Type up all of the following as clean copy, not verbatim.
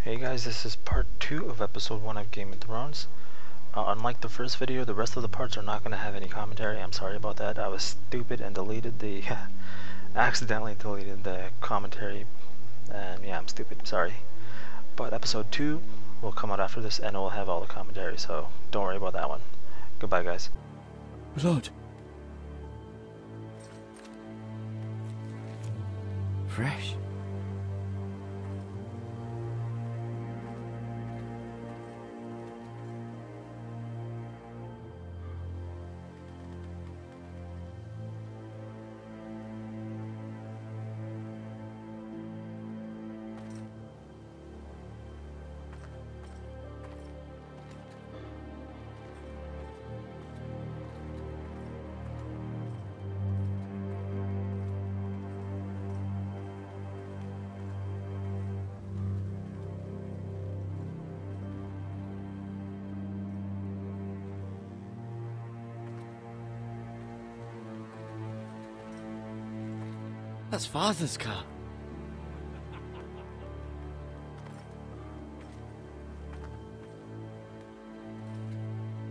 Hey guys, this is part 2 of episode 1 of Game of Thrones. Unlike the first video, the rest of the parts are not going to have any commentary. I'm sorry about that. I was stupid and deleted the accidentally deleted the commentary, and yeah, I'm stupid, sorry. But episode 2 will come out after this and it will have all the commentary, so don't worry about that one. Goodbye guys. Blood. Fresh. That's Father's car.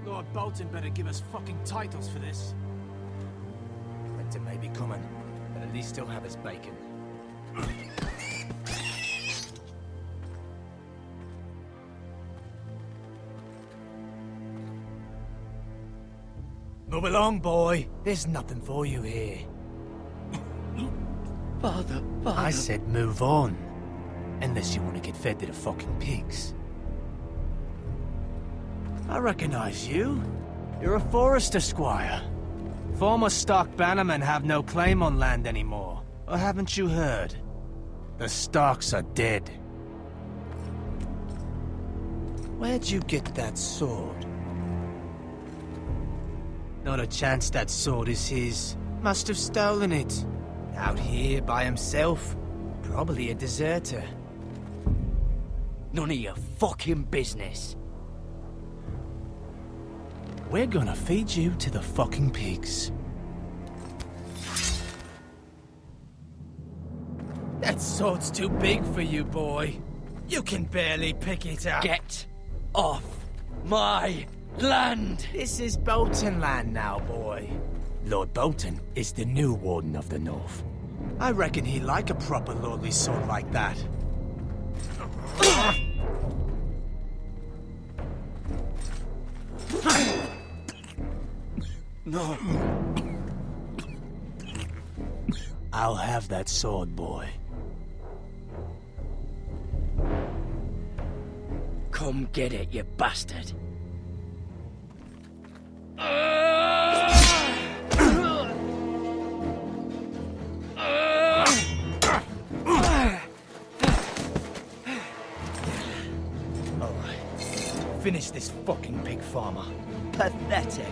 Lord Bolton better give us fucking titles for this. Winter may be coming, but at least he'll have his bacon. Move along, boy. There's nothing for you here. Father. I said move on. Unless you want to get fed to the fucking pigs. I recognize you. You're a Forester squire. Former Stark bannermen have no claim on land anymore. Or haven't you heard? The Starks are dead. Where'd you get that sword? Not a chance that sword is his. Must have stolen it. Out here by himself. Probably a deserter. None of your fucking business. We're gonna feed you to the fucking pigs. That sword's too big for you, boy. You can barely pick it up. Get off my land! This is Bolton land now, boy. Lord Bolton is the new Warden of the North. I reckon he'd like a proper lordly sword like that. No. I'll have that sword, boy. Come get it, you bastard. Finish this fucking pig farmer. Pathetic.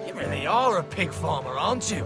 You really are a pig farmer, aren't you?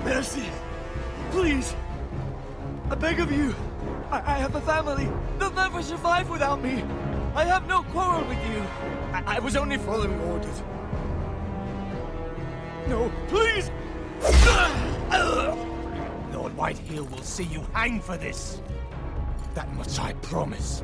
Mercy! Please! I beg of you! I have a family! They'll never survive without me! I have no quarrel with you! I was only following orders. No, please! Lord Whitehill will see you hang for this. That much I promise.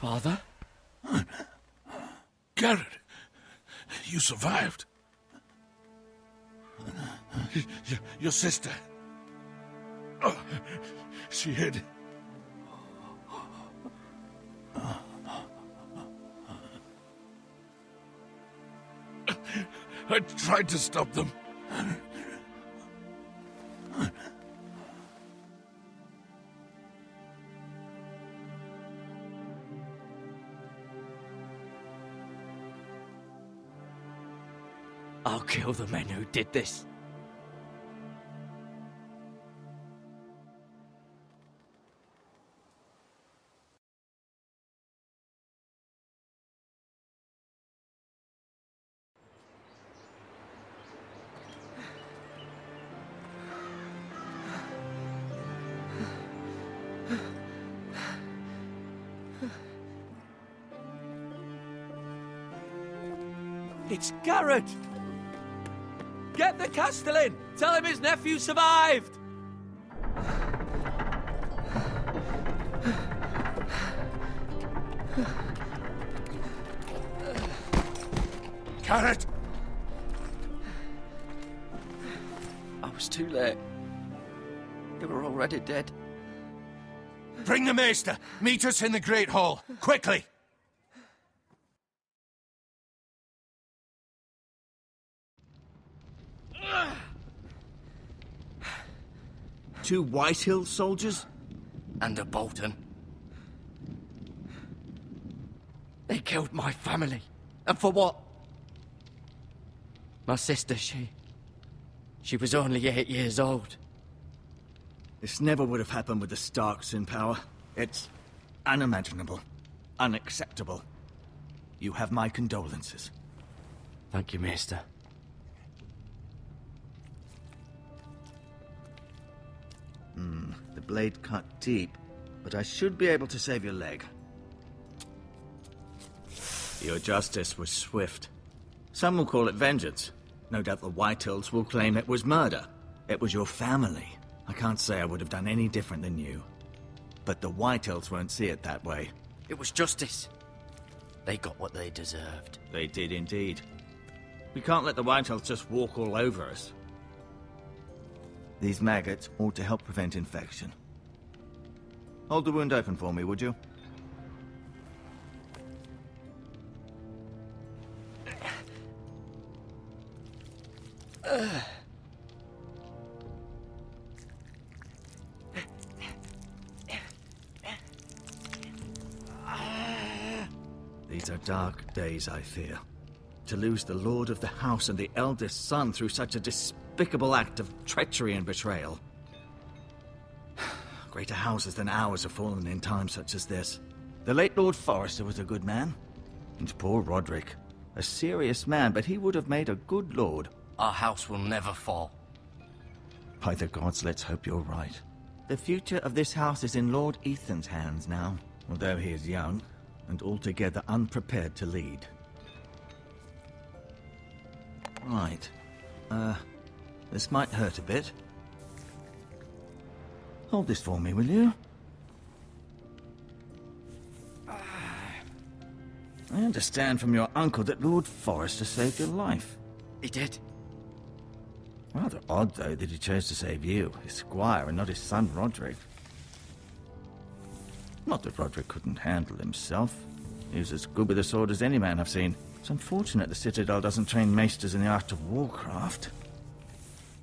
Father? Gared, you survived. Your sister, She hid. I tried to stop them. I'll kill the men who did this. It's Gared! Get the Castellan! Tell him his nephew survived! Gared! I was too late. They were already dead. Bring the Maester! Meet us in the Great Hall! Quickly! Two Whitehill soldiers? And a Bolton. They killed my family. And for what? My sister, she was only 8 years old. This never would have happened with the Starks in power. It's unimaginable. Unacceptable. You have my condolences. Thank you, Maester. The blade cut deep, but I should be able to save your leg. Your justice was swift. Some will call it vengeance. No doubt the Whitehills will claim it was murder. It was your family. I can't say I would have done any different than you. But the Whitehills won't see it that way. It was justice. They got what they deserved. They did indeed. We can't let the Whitehills just walk all over us. These maggots ought to help prevent infection. Hold the wound open for me, would you? These are dark days, I fear. To lose the lord of the house and the eldest son through such a despicable act of treachery and betrayal. Greater houses than ours have fallen in times such as this. The late Lord Forrester was a good man. And poor Roderick. A serious man, but he would have made a good lord. Our house will never fall. By the gods, let's hope you're right. The future of this house is in Lord Ethan's hands now, although he is young and altogether unprepared to lead. Right. This might hurt a bit. Hold this for me, will you? I understand from your uncle that Lord Forrester saved your life. He did. Rather odd, though, that he chose to save you, his squire, and not his son Roderick. Not that Roderick couldn't handle himself. He was as good with a sword as any man I've seen. It's unfortunate the Citadel doesn't train maesters in the art of warcraft.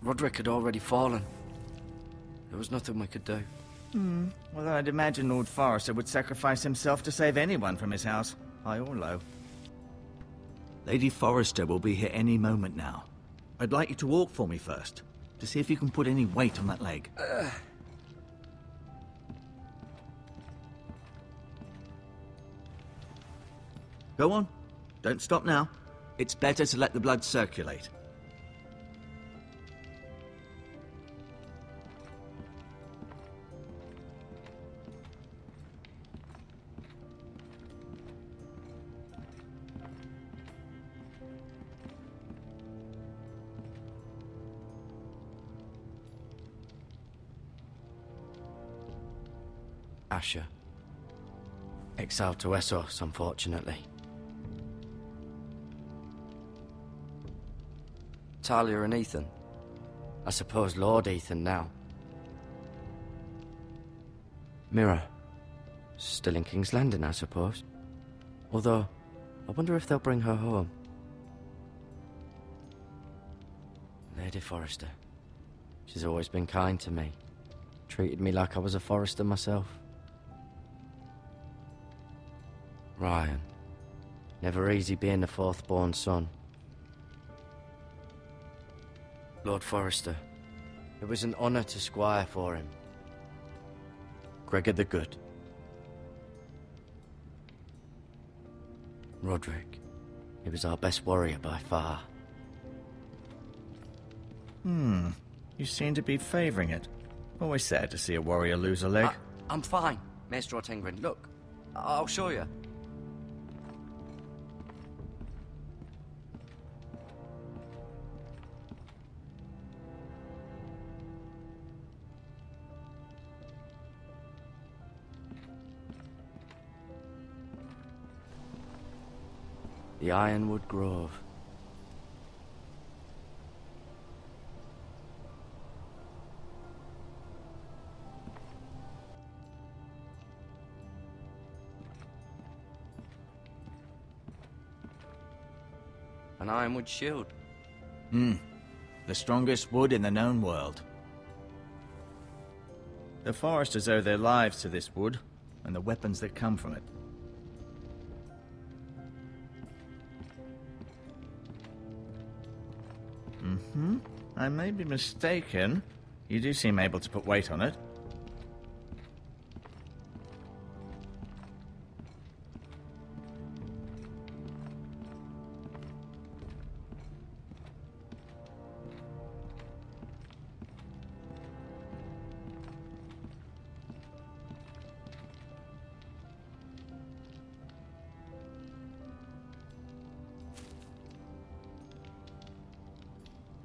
Roderick had already fallen. There was nothing we could do. Well, I'd imagine Lord Forrester would sacrifice himself to save anyone from his house, high or low. Lady Forrester will be here any moment now. I'd like you to walk for me first, to see if you can put any weight on that leg. Go on. Don't stop now. It's better to let the blood circulate. Asher. Exiled to Essos, unfortunately. Talia and Ethan. I suppose Lord Ethan now. Mirror. Still in King's Landing, I suppose. Although, I wonder if they'll bring her home. Lady Forrester. She's always been kind to me. Treated me like I was a Forrester myself. Ryan. Never easy being the fourth-born son. Lord Forrester. It was an honour to squire for him. Gregor the Good. Roderick. He was our best warrior by far. You seem to be favouring it. Always sad to see a warrior lose a leg. I'm fine, Maester Ortengrin. Look, I'll show you. The Ironwood Grove. An ironwood shield. The strongest wood in the known world. The Foresters owe their lives to this wood, and the weapons that come from it. I may be mistaken. You do seem able to put weight on it.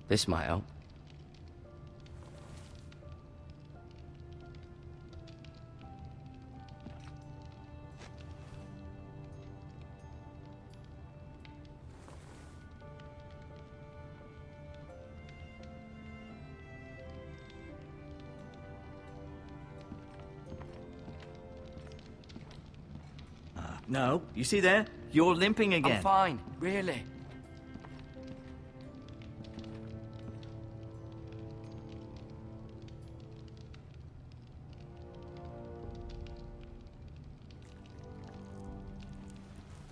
This might help. No, you see there? You're limping again. I'm fine, really.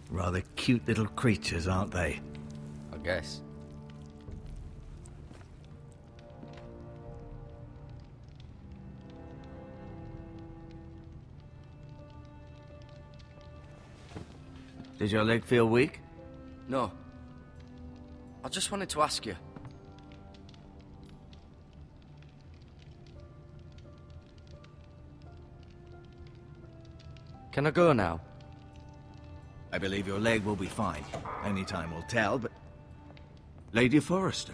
Rather cute little creatures, aren't they? I guess. Did your leg feel weak? No. I just wanted to ask you. Can I go now? I believe your leg will be fine. Only time will tell, but... Lady Forrester.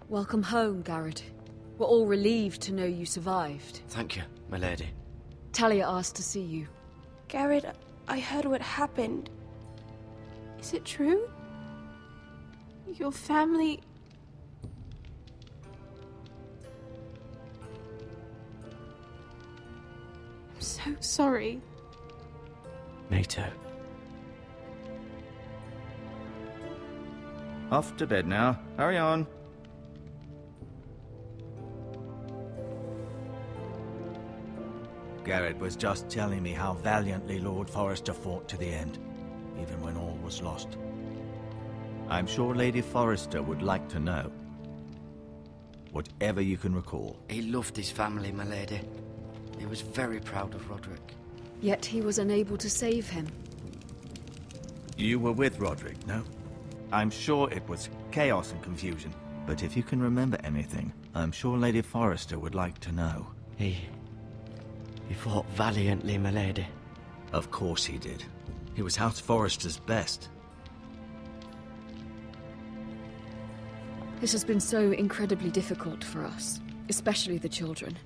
Welcome home, Gared. We're all relieved to know you survived. Thank you, my lady. Talia asked to see you. Gared, I heard what happened. Is it true? Your family... I'm so sorry. Me too. Off to bed now. Hurry on. Gared was just telling me how valiantly Lord Forrester fought to the end, even when all was lost. I'm sure Lady Forrester would like to know. Whatever you can recall. He loved his family, my lady. He was very proud of Roderick. Yet he was unable to save him. You were with Roderick, no? I'm sure it was chaos and confusion. But if you can remember anything, I'm sure Lady Forrester would like to know. He fought valiantly, my lady. Of course he did. He was House Forrester's best. This has been so incredibly difficult for us, especially the children.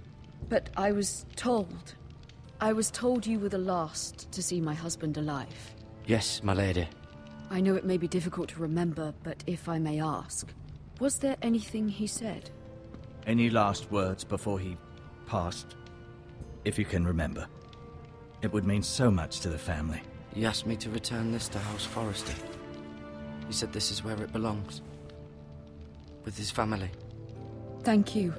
But I was told you were the last to see my husband alive. Yes, my lady. I know it may be difficult to remember, but if I may ask, was there anything he said? Any last words before he passed? if you can remember. It would mean so much to the family. He asked me to return this to House Forrester. He said this is where it belongs. With his family. Thank you,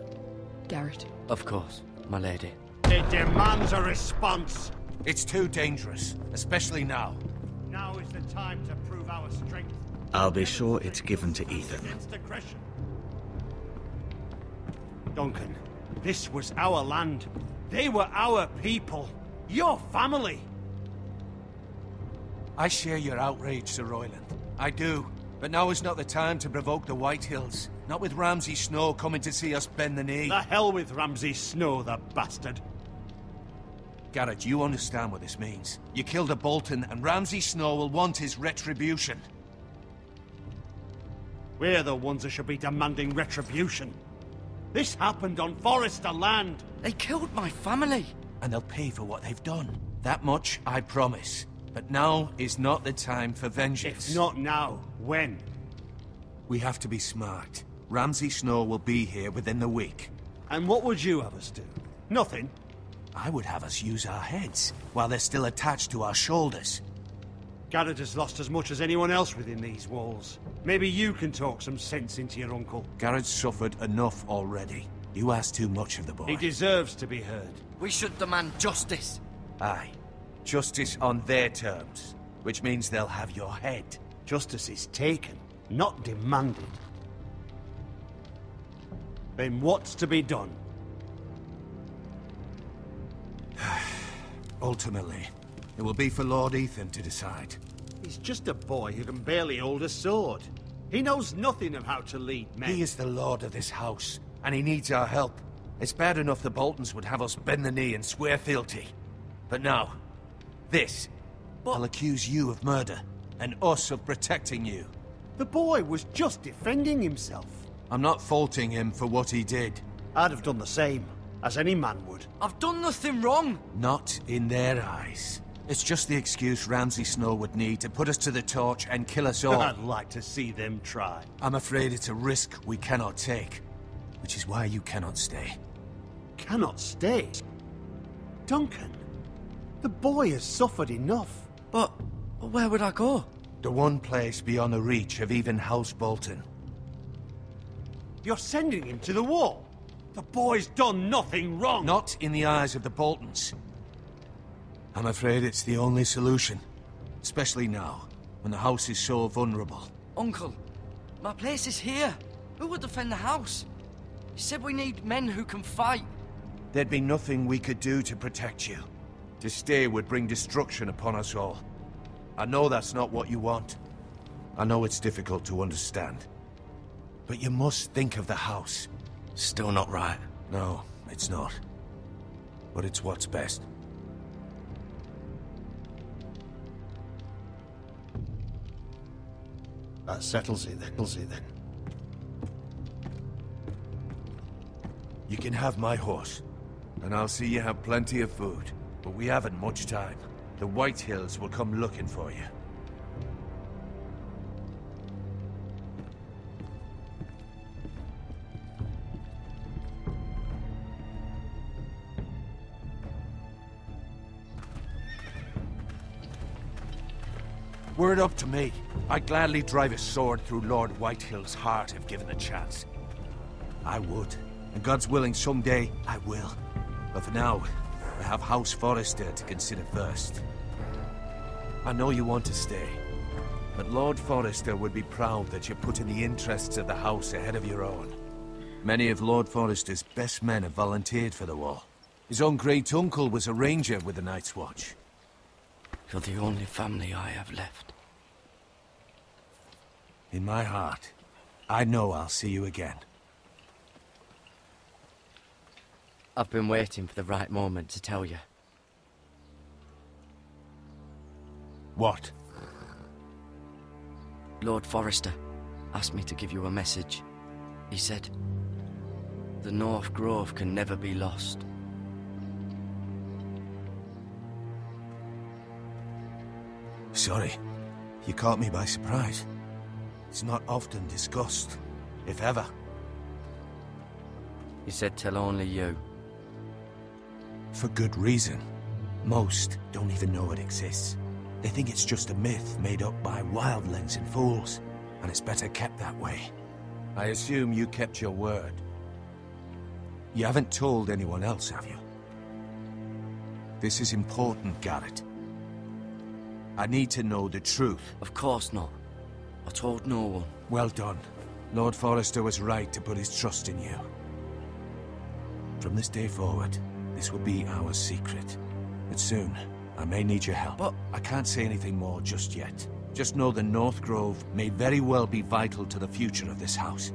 Gared. Of course, my lady. It demands a response. It's too dangerous, especially now. Now is the time to prove our strength. I'll be sure it's given to Ethan. Against aggression. Duncan, this was our land. They were our people. Your family. I share your outrage, Sir Royland. I do. But now is not the time to provoke the Whitehills. Not with Ramsay Snow coming to see us bend the knee. The hell with Ramsay Snow, the bastard. Gared, you understand what this means. You killed a Bolton, and Ramsay Snow will want his retribution. We're the ones that should be demanding retribution. This happened on Forrester land. They killed my family. And they'll pay for what they've done. That much, I promise. But now is not the time for vengeance. If not now, when? We have to be smart. Ramsay Snow will be here within the week. And what would you have us do? Nothing. I would have us use our heads, while they're still attached to our shoulders. Gared has lost as much as anyone else within these walls. Maybe you can talk some sense into your uncle. Gared's suffered enough already. You ask too much of the boy. He deserves to be heard. We should demand justice. Aye. Justice on their terms. Which means they'll have your head. Justice is taken, not demanded. Then what's to be done? Ultimately, it will be for Lord Ethan to decide. He's just a boy who can barely hold a sword. He knows nothing of how to lead men. He is the lord of this house, and he needs our help. It's bad enough the Boltons would have us bend the knee and swear fealty. But now, this. I'll accuse you of murder, and us of protecting you. The boy was just defending himself. I'm not faulting him for what he did. I'd have done the same, as any man would. I've done nothing wrong. Not in their eyes. It's just the excuse Ramsay Snow would need to put us to the torch and kill us all. I'd like to see them try. I'm afraid it's a risk we cannot take, which is why you cannot stay. Cannot stay? Duncan, the boy has suffered enough. But where would I go? The one place beyond the reach of even House Bolton. You're sending him to the wall? The boy's done nothing wrong! Not in the eyes of the Boltons. I'm afraid it's the only solution. Especially now, when the house is so vulnerable. Uncle, my place is here. Who would defend the house? You said we need men who can fight. There'd be nothing we could do to protect you. To stay would bring destruction upon us all. I know that's not what you want. I know it's difficult to understand. But you must think of the house. Still not right. No, it's not. But it's what's best. That settles it then. You can have my horse. And I'll see you have plenty of food. But we haven't much time. The Whitehills will come looking for you. Were it up to me, I'd gladly drive a sword through Lord Whitehill's heart if given the chance. I would. And God's willing, someday I will. But for now, I have House Forrester to consider first. I know you want to stay, but Lord Forrester would be proud that you're putting the interests of the house ahead of your own. Many of Lord Forrester's best men have volunteered for the war. His own great-uncle was a ranger with the Night's Watch. You're the only family I have left. In my heart, I know I'll see you again. I've been waiting for the right moment to tell you. What? Lord Forrester asked me to give you a message. He said, the North Grove can never be lost. Sorry, you caught me by surprise. It's not often discussed, if ever. He said tell only you. for good reason. Most don't even know it exists. They think it's just a myth made up by wildlings and fools, and it's better kept that way. I assume you kept your word. You haven't told anyone else, have you? This is important, Gared. I need to know the truth. Of course not. I told no one. Well done. Lord Forrester was right to put his trust in you. From this day forward, this will be our secret. But soon, I may need your help. But I can't say anything more just yet. Just know the North Grove may very well be vital to the future of this house.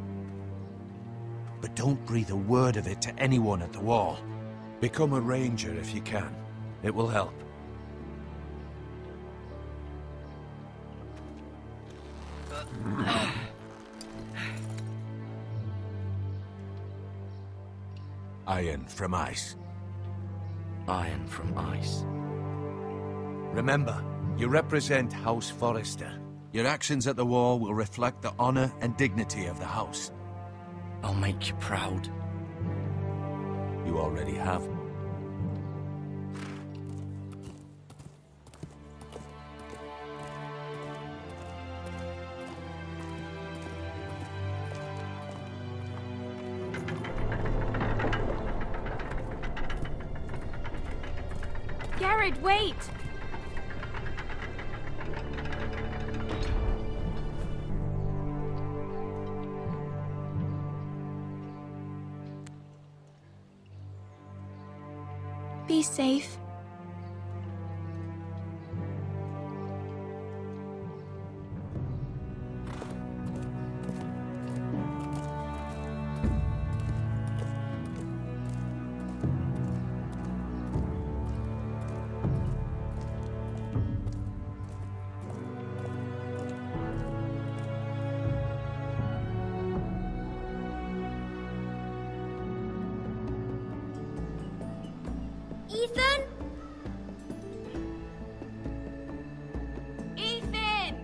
But don't breathe a word of it to anyone at the Wall. Become a ranger if you can. It will help. Iron from ice. Iron from ice. Remember, you represent House Forrester. Your actions at the Wall will reflect the honor and dignity of the house. I'll make you proud. You already have. Gared, wait! Be safe. Ethan? Ethan!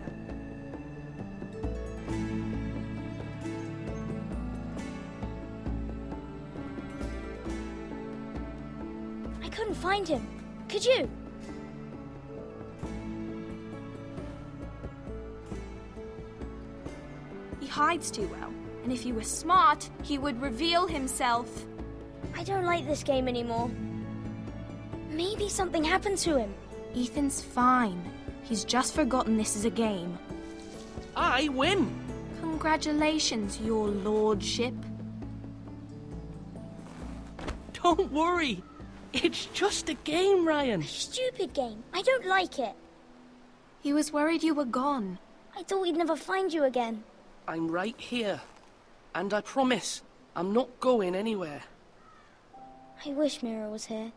I couldn't find him. Could you? He hides too well, and if he were smart, he would reveal himself. I don't like this game anymore. Maybe something happened to him. Ethan's fine. He's just forgotten this is a game. I win! Congratulations, your lordship. Don't worry. It's just a game, Ryan. Stupid game. I don't like it. He was worried you were gone. I thought we'd never find you again. I'm right here. And I promise, I'm not going anywhere. I wish Mira was here.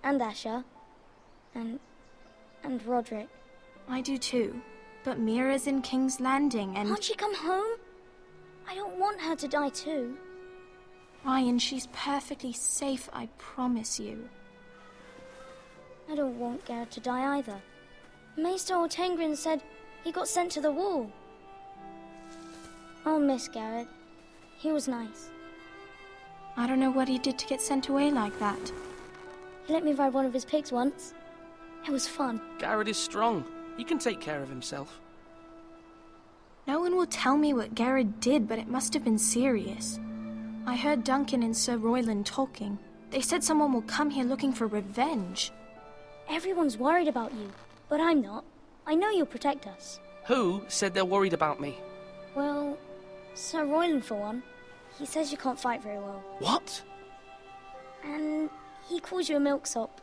And Asher. And Roderick. I do too. But Mira's in King's Landing and... Can't she come home? I don't want her to die too. Ryan, she's perfectly safe, I promise you. I don't want Gared to die either. Maester Ortengrin said he got sent to the Wall. I'll miss Gared. He was nice. I don't know what he did to get sent away like that. He let me ride one of his pigs once. It was fun. Gared is strong. He can take care of himself. No one will tell me what Gared did, but it must have been serious. I heard Duncan and Sir Royland talking. They said someone will come here looking for revenge. Everyone's worried about you, but I'm not. I know you'll protect us. Who said they're worried about me? Well, Sir Royland for one. He says you can't fight very well. What? And he calls you a milksop.